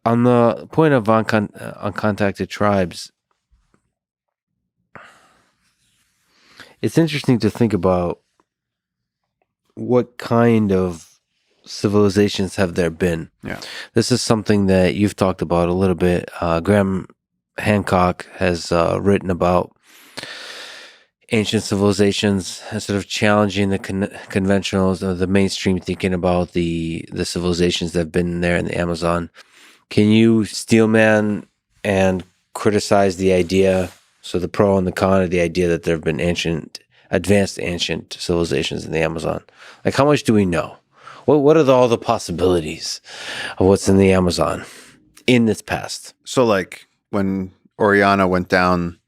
On the point of uncontacted tribes, it's interesting to think about what kind of civilizations have there been. Yeah. This is something that you've talked about a little bit. Graham Hancock has written about ancient civilizations and sort of challenging the conventionals or the mainstream thinking about the civilizations that have been there in the Amazon. Can you steelman and criticize the idea, so the pro and the con of the idea that there have been advanced ancient civilizations in the Amazon? Like, how much do we know? What are all the possibilities of what's in the Amazon in its past? So like when Oriana went down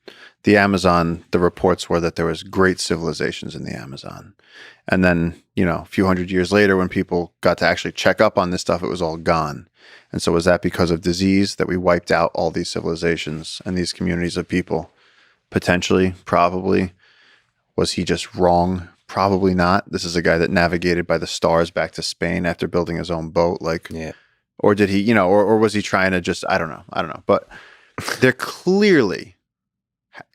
the Amazon, the reports were that there was great civilizations in the Amazon. And then, a few hundred years later, when people got to actually check up on this stuff, it was all gone. And so was that because of disease that we wiped out all these civilizations and these communities of people? Potentially, probably. Was he just wrong? Probably not. This is a guy that navigated by the stars back to Spain after building his own boat. Yeah. Or did he, or was he trying to just, I don't know. But there clearly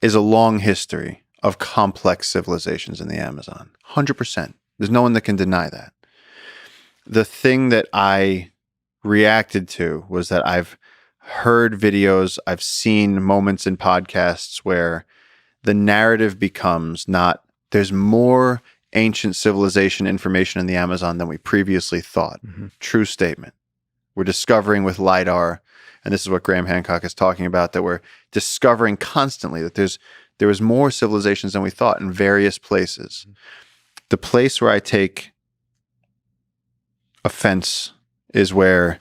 is a long history of complex civilizations in the Amazon. 100%. There's no one that can deny that. The thing that I reacted to was that I've heard videos, I've seen moments in podcasts where the narrative becomes not, there's more ancient civilization information in the Amazon than we previously thought. Mm-hmm. True statement. We're discovering with LiDAR, and this is what Graham Hancock is talking about, that we're discovering constantly that there was more civilizations than we thought in various places. Mm-hmm. The place where I take offense is where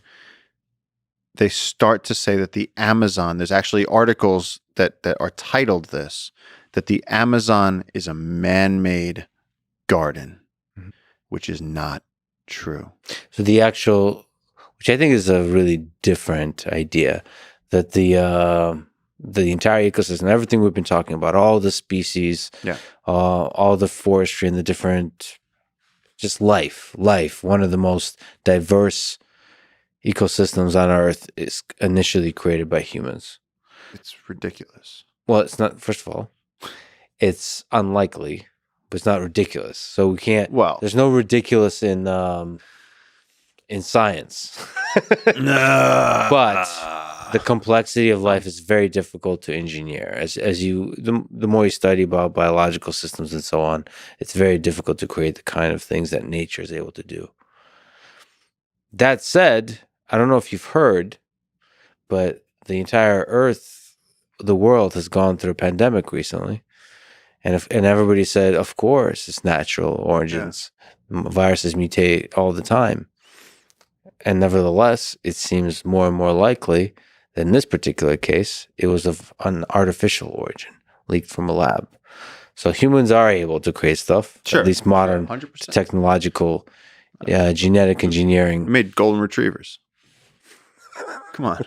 they start to say that the Amazon, there's actually articles that are titled this, that the Amazon is a man-made garden, mm-hmm. which is not true. So the actual, which I think is a really different idea, that the entire ecosystem, everything we've been talking about, all the species, all the forestry and the different, just life, one of the most diverse ecosystems on Earth is initially created by humans. It's ridiculous. Well, it's not, first of all, it's unlikely, but it's not ridiculous. So we can't, there's no ridiculous in science. No. But the complexity of life is very difficult to engineer. The more you study about biological systems and so on, it's very difficult to create the kind of things that nature is able to do. That said, I don't know if you've heard, but the entire Earth, the world has gone through a pandemic recently. And everybody said, of course, it's natural origins. Yeah. Viruses mutate all the time. And nevertheless, it seems more and more likely that in this particular case, it was of an artificial origin, leaked from a lab. So humans are able to create stuff, sure. At least modern 100%. Technological genetic engineering. We made golden retrievers. Come on.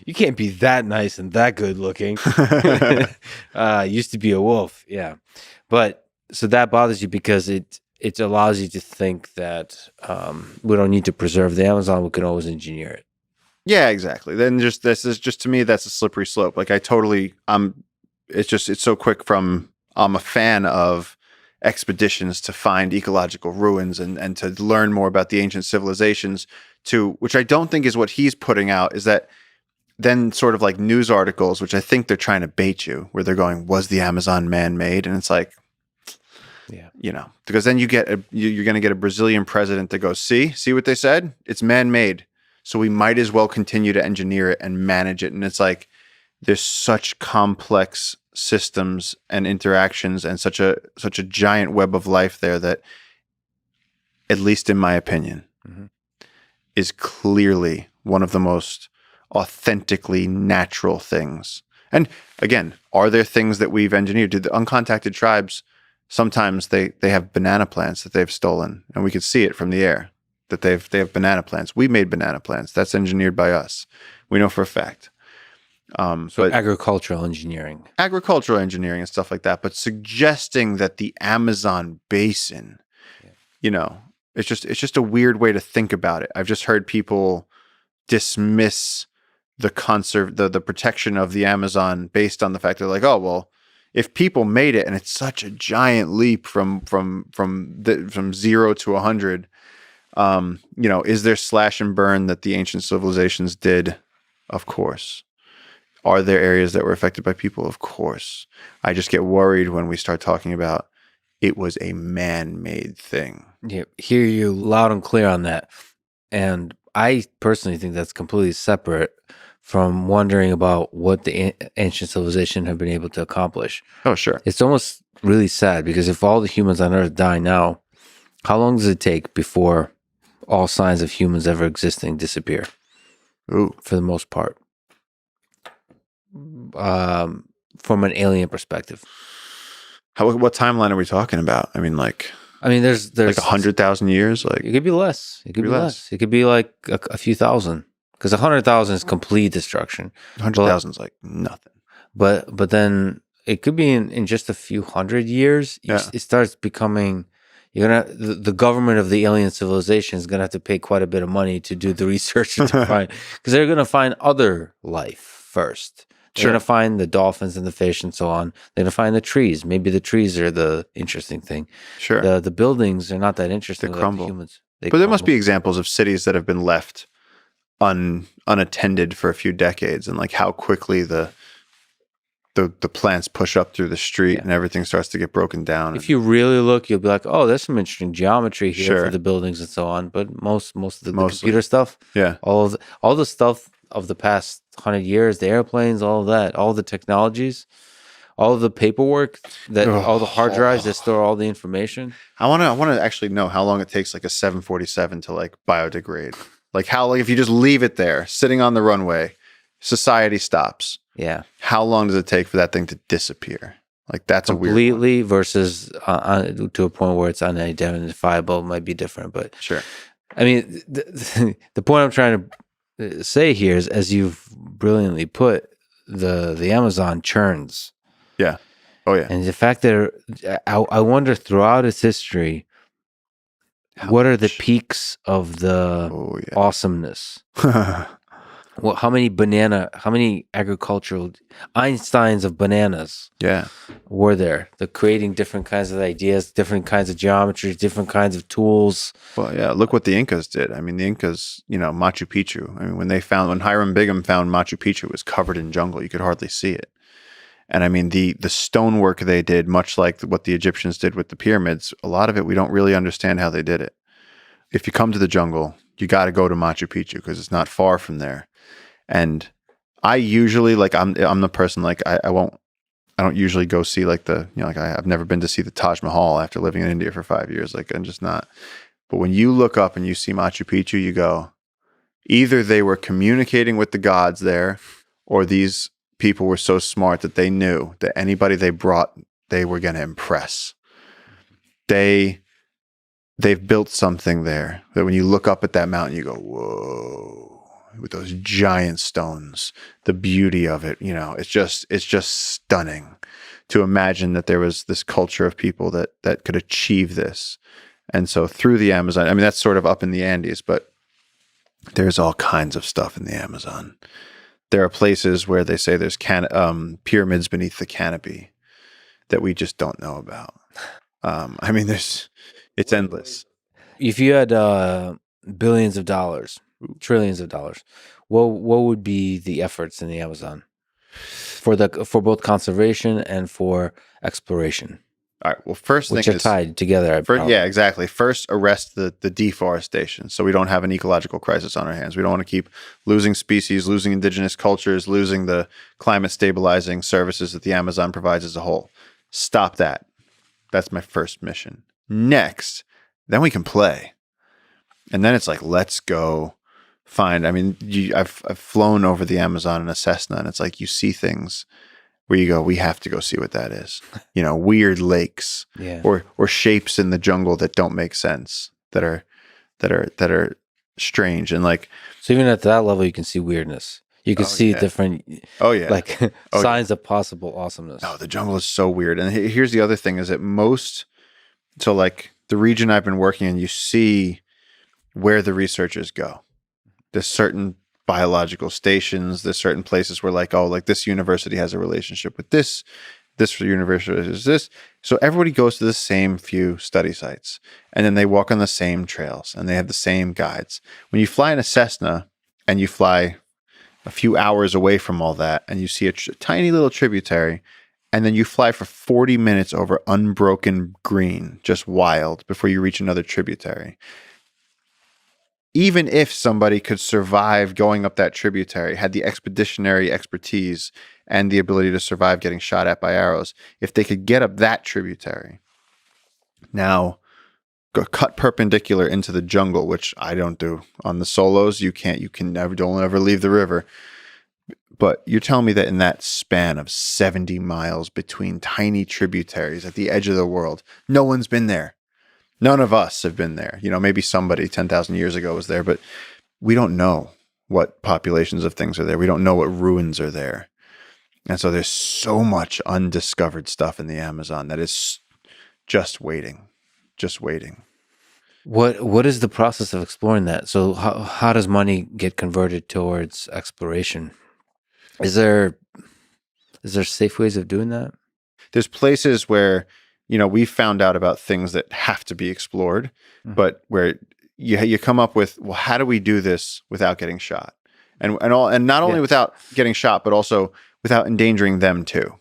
You can't be that nice and that good looking. Used to be a wolf, yeah. But so that bothers you because it allows you to think that we don't need to preserve the Amazon. We can always engineer it. Yeah, exactly. Then this is just to me, that's a slippery slope. Like it's so quick from, I'm a fan of expeditions to find ecological ruins and to learn more about the ancient civilizations, to which I don't think is what he's putting out, is that then sort of like news articles, which I think they're trying to bait you, where they're going, was the Amazon man-made? And it's like, because then you're going to get a Brazilian president that goes, see what they said? It's man-made. So we might as well continue to engineer it and manage it. And it's like, there's such complex systems and interactions and such a giant web of life there that, at least in my opinion, mm-hmm. is clearly one of the most authentically natural things. And again, are there things that we've engineered? Did the uncontacted tribes, sometimes they have banana plants that they've stolen, and we could see it from the air that they have banana plants. We made banana plants. That's engineered by us. We know for a fact. So agricultural engineering and stuff like that. But suggesting that the Amazon basin, it's just a weird way to think about it. I've just heard people dismiss the protection of the Amazon based on the fact they're like, oh well, if people made it and it's such a giant leap from 0 to 100, is there slash and burn that the ancient civilizations did? Of course. Are there areas that were affected by people? Of course. I just get worried when we start talking about it was a man-made thing. Yeah, hear you loud and clear on that. And I personally think that's completely separate from wondering about what the ancient civilization have been able to accomplish. Oh, sure. It's almost really sad because if all the humans on Earth die now, how long does it take before all signs of humans ever existing disappear? Ooh. For the most part. From an alien perspective. What timeline are we talking about? I mean, there's like 100,000 years. Like it could be less. It could be less. It could be like a few thousand. Because 100,000 is complete destruction. 100,000 is like nothing. But then it could be in just a few hundred years. It starts becoming. The government of the alien civilization is gonna have to pay quite a bit of money to do the research to find, because they're gonna find other life first. They're gonna find the dolphins and the fish and so on. They're gonna find the trees. Maybe the trees are the interesting thing. Sure. The buildings are not that interesting. They crumble. Like the humans. But there must be examples of cities that have been left unattended for a few decades, and like how quickly the plants push up through the street and everything starts to get broken down. If you really look, you'll be like, oh, there's some interesting geometry here for the buildings and so on. But most of the computer stuff, all the stuff of the past 100 years, the airplanes, all of that, all the technologies, all of the paperwork, all the hard drives that store all the information. I want to actually know how long it takes like a 747 to like biodegrade. Like how long, if you just leave it there sitting on the runway, society stops. Yeah. How long does it take for that thing to disappear? Like that's completely a weird one. Versus to a point where it's unidentifiable might be different. But sure. I mean, the point I'm trying to say here is, as you've brilliantly put, the Amazon churns. Yeah. Oh yeah. And the fact that I wonder throughout its history, what are the peaks of the awesomeness? Well, how many agricultural Einsteins of bananas were there? The creating different kinds of ideas, different kinds of geometries, different kinds of tools. Well, yeah, look what the Incas did. I mean, the Incas, Machu Picchu. I mean, when Hiram Bingham found Machu Picchu, it was covered in jungle. You could hardly see it. And I mean, the stonework they did, much like what the Egyptians did with the pyramids, a lot of it, we don't really understand how they did it. If you come to the jungle, you got to go to Machu Picchu because it's not far from there. And I usually I'm the person like I don't usually go see like I've never been to see the Taj Mahal after living in India for 5 years. Like I'm just not. But when you look up and you see Machu Picchu, you go, either they were communicating with the gods there, or these people were so smart that they knew that anybody they brought, they were going to impress. They've built something there that when you look up at that mountain, you go, whoa. With those giant stones, the beauty of it, it's just stunning to imagine that there was this culture of people that could achieve this. And so through the Amazon, I mean, that's sort of up in the Andes, but there's all kinds of stuff in the Amazon. There are places where they say there's pyramids beneath the canopy that we just don't know about. I mean, it's endless. If you had billions of dollars, trillions of dollars, what would be the efforts in the Amazon for both conservation and for exploration? All right. Well, first which thing are tied together. Yeah, exactly. First, arrest the deforestation, so we don't have an ecological crisis on our hands. We don't want to keep losing species, losing indigenous cultures, losing the climate stabilizing services that the Amazon provides as a whole. Stop that. That's my first mission. Next, then we can play, and then it's like, let's go find. I mean, I've flown over the Amazon in a Cessna, and it's like you see things where you go, we have to go see what that is. Weird lakes, or shapes in the jungle that don't make sense, that are strange, and like. So even at that level, you can see weirdness. You can see different. Oh yeah, like signs of possible awesomeness. Oh, the jungle is so weird. And here's the other thing: is that so like the region I've been working in, you see where the researchers go. There's certain biological stations. There's certain places where like, oh, like this university has a relationship with this university is this. So everybody goes to the same few study sites, and then they walk on the same trails, and they have the same guides. When you fly in a Cessna and you fly a few hours away from all that, and you see a tiny little tributary, and then you fly for 40 minutes over unbroken green, just wild, before you reach another tributary. Even if somebody could survive going up that tributary, had the expeditionary expertise and the ability to survive getting shot at by arrows, if they could get up that tributary, now go cut perpendicular into the jungle, which I don't do on the solos. You can never, don't ever leave the river. But you're telling me that in that span of 70 miles between tiny tributaries at the edge of the world, no one's been there. None of us have been there. You know, maybe somebody 10,000 years ago was there, but we don't know what populations of things are there. We don't know what ruins are there. And so there's so much undiscovered stuff in the Amazon that is just waiting. What is the process of exploring that? So how does money get converted towards exploration? Is there safe ways of doing that? There's places where, you know, we found out about things that have to be explored, but where you come up with, well, how do we do this without getting shot? And not only without getting shot, but also without endangering them too.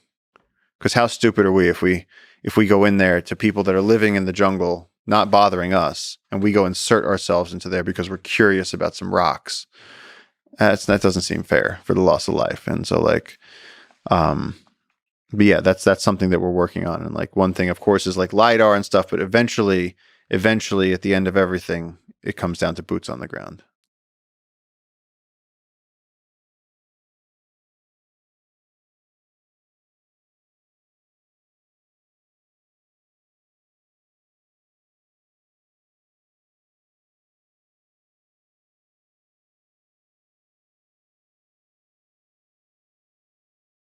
Because how stupid are we if we go in there to people that are living in the jungle, not bothering us, and we go insert ourselves into there because we're curious about some rocks? That doesn't seem fair for the loss of life. And so like, but yeah, that's something that we're working on. And like one thing, of course, is like LiDAR and stuff, but eventually at the end of everything, it comes down to boots on the ground.